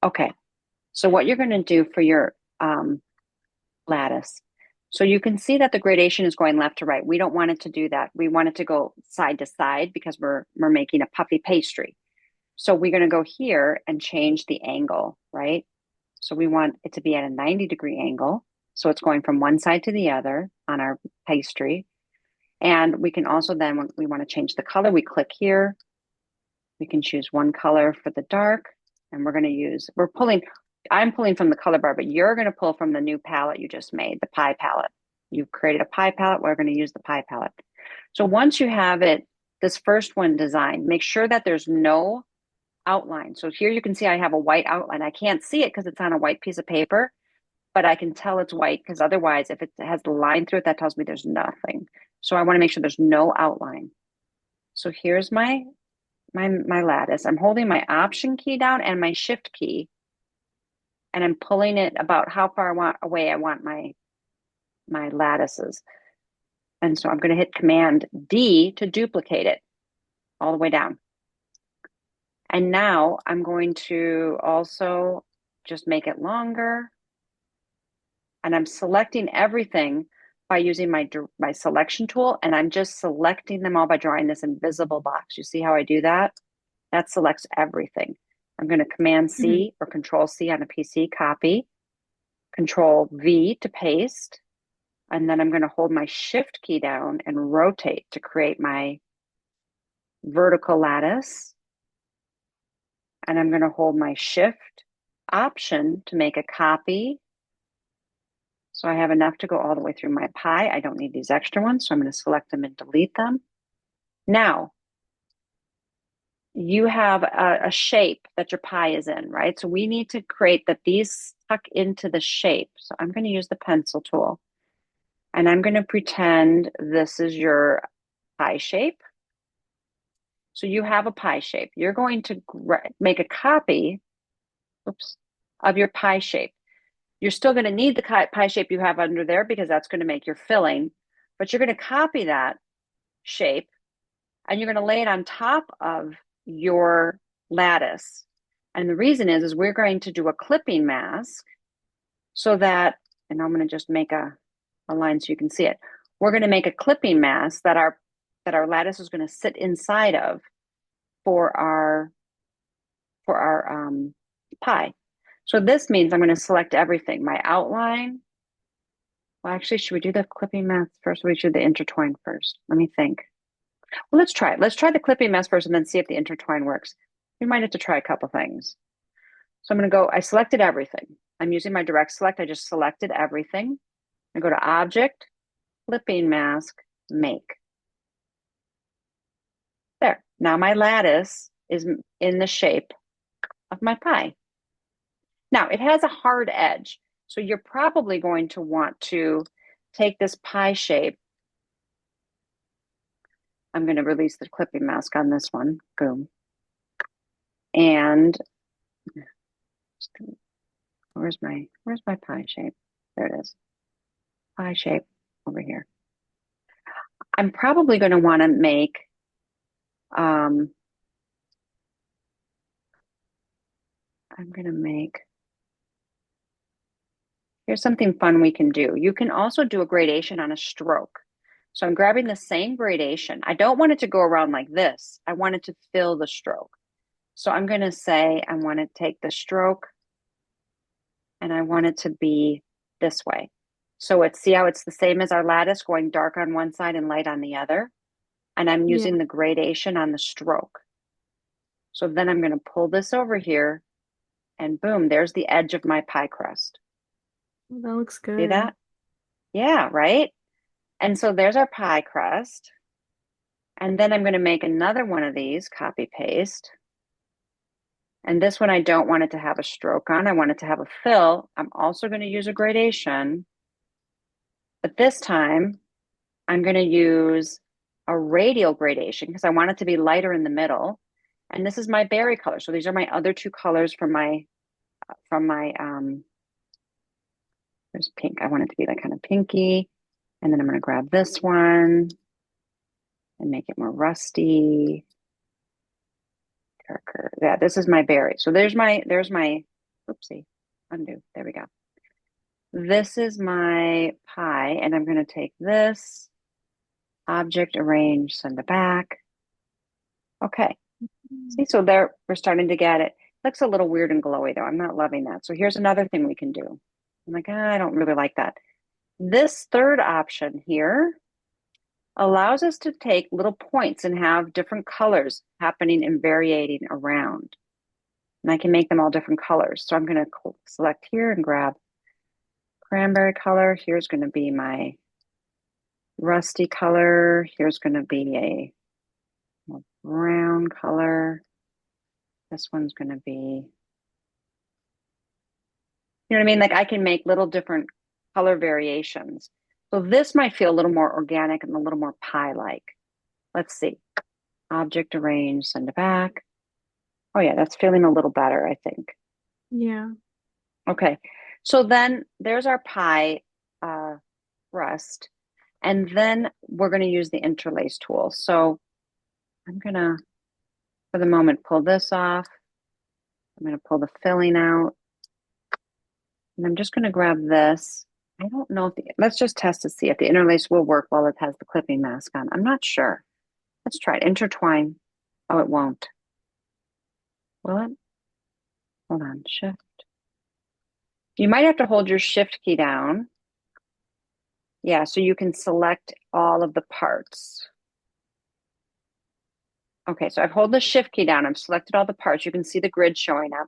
Okay, so what you're going to do for your lattice. So you can see that the gradation is going left to right. We don't want it to do that. We want it to go side to side because we're making a puffy pastry. So we're going to go here and change the angle, right? So we want it to be at a 90-degree angle. So it's going from one side to the other on our pastry. And we can also then, when we want to change the color, we click here. We can choose one color for the dark. And we're going to use, I'm pulling from the color bar, but you're going to pull from the new palette you just made, the pie palette. You've created a pie palette. We're going to use the pie palette. So once you have it, this first one designed, make sure that there's no outline. So here you can see I have a white outline. I can't see it because it's on a white piece of paper, but I can tell it's white because otherwise if it has the line through it, that tells me there's nothing. So I want to make sure there's no outline. So here's my lattice. I'm holding my Option key down and my Shift key, and I'm pulling it about how far away I want my lattices. And so I'm going to hit Command D to duplicate it all the way down. And now I'm going to also just make it longer. And I'm selecting everything by using my selection tool. And I'm just selecting them all by drawing this invisible box. You see how I do that? That selects everything. I'm going to Command Mhm. C or Control C on a PC, copy, Control V to paste. And then I'm going to hold my Shift key down and rotate to create my vertical lattice. And I'm going to hold my Shift Option to make a copy. So I have enough to go all the way through my pie. I don't need these extra ones, so I'm going to select them and delete them. Now, you have a shape that your pie is in, right? So we need to create that these tuck into the shape. So I'm going to use the pencil tool and I'm going to pretend this is your pie shape. So you have a pie shape. You're going to make a copy, oops, of your pie shape. You're still going to need the pie shape you have under there because that's going to make your filling, but you're going to copy that shape and you're going to lay it on top of your lattice. And the reason is we're going to do a clipping mask so that, and I'm going to just make a line so you can see it. We're going to make a clipping mask that our lattice is going to sit inside of for our pie. So this means I'm going to select everything, my outline. Well, actually, should we do the clipping mask first? Or we should do the intertwine first. Let me think. Well, let's try it. Let's try the clipping mask first and then see if the intertwine works. We might have to try a couple things. So I'm going to go, I selected everything. I'm using my direct select. I just selected everything. I go to Object, Clipping Mask, Make. There. Now my lattice is in the shape of my pie. Now it has a hard edge. So you're probably going to want to take this pie shape. I'm going to release the clipping mask on this one. Boom. And where's my pie shape? There it is. Pie shape over here. I'm probably going to want to make um I'm going to make here's something fun we can do. You can also do a gradation on a stroke. So I'm grabbing the same gradation. I don't want it to go around like this. I want it to fill the stroke. So I'm going to say I want to take the stroke and I want it to be this way. So see how it's the same as our lattice going dark on one side and light on the other. And I'm Yeah, using the gradation on the stroke. So then I'm going to pull this over here and boom, there's the edge of my pie crust. well, that looks See good. that? Yeah, right? And so there's our pie crust. And then I'm going to make another one of these, copy paste. And this one, I don't want it to have a stroke on. I want it to have a fill. I'm also going to use a gradation, but this time I'm going to use a radial gradation because I want it to be lighter in the middle. And this is my berry color. So these are my other two colors from my there's pink. I want it to be like kind of pinky. And then I'm going to grab this one and make it more rusty, darker. Yeah, this is my berry. So there's my Oopsie, undo. There we go. This is my pie, and I'm going to take this object, arrange, send it back. Okay. See, so there we're starting to get it. Looks a little weird and glowy though. I'm not loving that. So here's another thing we can do. I'm like, I don't really like that. This third option here allows us to take little points and have different colors happening and variating around. And I can make them all different colors. So I'm going to select here and grab cranberry color. Here's going to be my rusty color. Here's going to be a more brown color. This one's going to be, you know what I mean? Like I can make little different color variations. So this might feel a little more organic and a little more pie-like. Let's see. Object arrange, send it back. Oh yeah, that's feeling a little better, I think. Yeah. Okay. So then there's our pie rust. And then we're going to use the interlace tool. So I'm going to, for the moment, pull this off. I'm going to pull the filling out. And I'm just going to grab this. I don't know if let's just test to see if the interlace will work while it has the clipping mask on. I'm not sure. Let's try it. Intertwine. Oh, it won't. Will it? Hold on. Shift. You might have to hold your shift key down. Yeah, so you can select all of the parts. Okay, so I've held the shift key down. I've selected all the parts. You can see the grid showing up.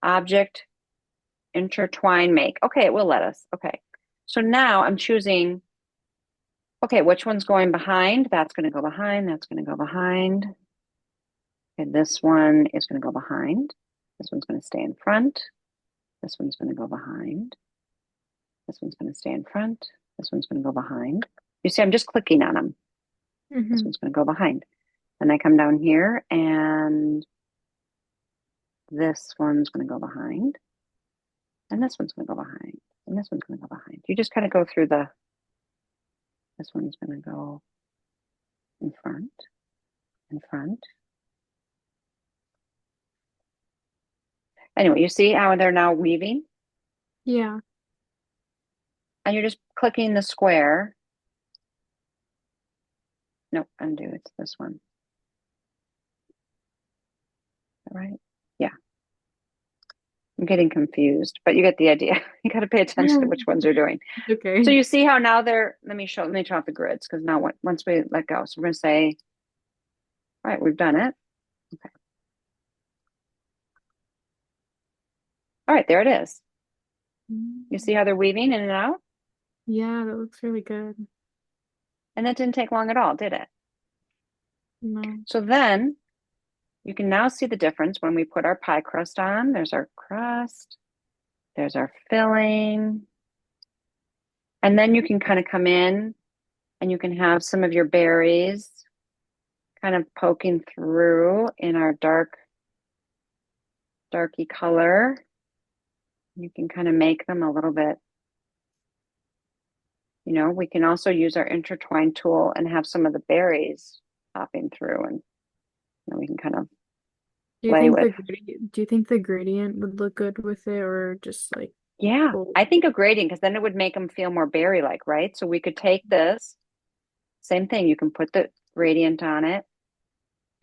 Object, intertwine, make. Okay, it will let us. Okay. So now I'm choosing, okay, which one's going behind? That's going to go behind. That's going to go behind. Okay, this one is going to go behind. This one's going to stay in front. This one's going to go behind. This one's going to stay in front. This one's going to go behind. You see, I'm just clicking on them. This Hmm. one's going to go behind. And I come down here and this one's going to go behind. And this one's going to go behind. And this one's going to go behind. You just kind of go through this one's going to go in front, in front. Anyway, you see how they're now weaving? Yeah. And you're just clicking the square. Nope, undo. It's this one. Right? Yeah. I'm getting confused, but you get the idea. You got to pay attention to which ones you're doing. So Okay. you see how now they're, let me turn off the grids because now once we let go, so we're going to say, all right, we've done it. Okay. All right, there it is. You see Mm. how they're weaving in and out? Yeah, that looks really good. And that didn't take long at all, did it? No. So then you can now see the difference when we put our pie crust on. There's our crust, there's our filling. And then you can kind of come in and you can have some of your berries kind of poking through in our darky color. You can kind of make them a little bit, we can also use our intertwine tool and have some of the berries popping through and we can kind of play with. Do you think the gradient would look good with it or just like Yeah, bold? I think a gradient because then it would make them feel more berry-like, right? So we could take this, same thing, you can put the gradient on it,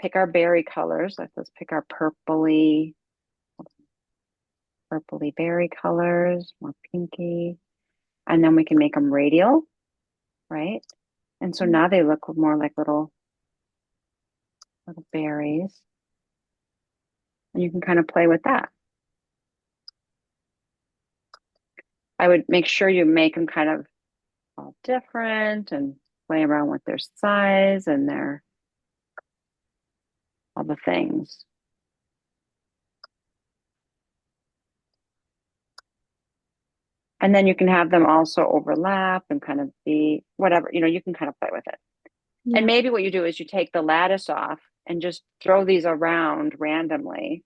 pick our berry colors. Let's pick our purpley berry colors, more pinky, and then we can make them radial, right? And so now they look more like little berries, and you can kind of play with that. I would make sure you make them kind of all different and play around with their size and their all the things. And then you can have them also overlap and kind of be whatever, you can kind of play with it. And Yeah. maybe what you do is you take the lattice off and just throw these around randomly.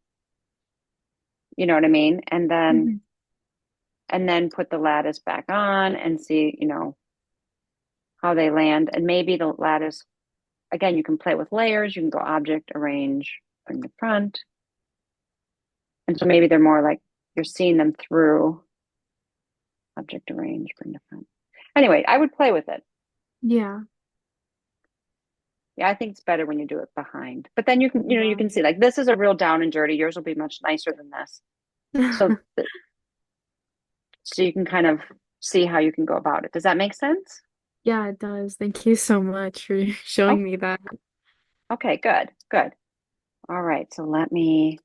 You know what I mean? Hmm. And then put the lattice back on and see, how they land. And maybe the lattice, again, you can play with layers. You can go object, arrange in the front. And so maybe they're more like you're seeing them through object arrange, bring to front. Anyway, I would play with it. Yeah. Yeah, I think it's better when you do it behind. But then you can, you Yeah. can see like this is a real down and dirty. Yours will be much nicer than this. So, so you can kind of see how you can go about it. Does that make sense? Yeah, it does. Thank you so much for Oh, showing me that. okay, good, good. All right, so let me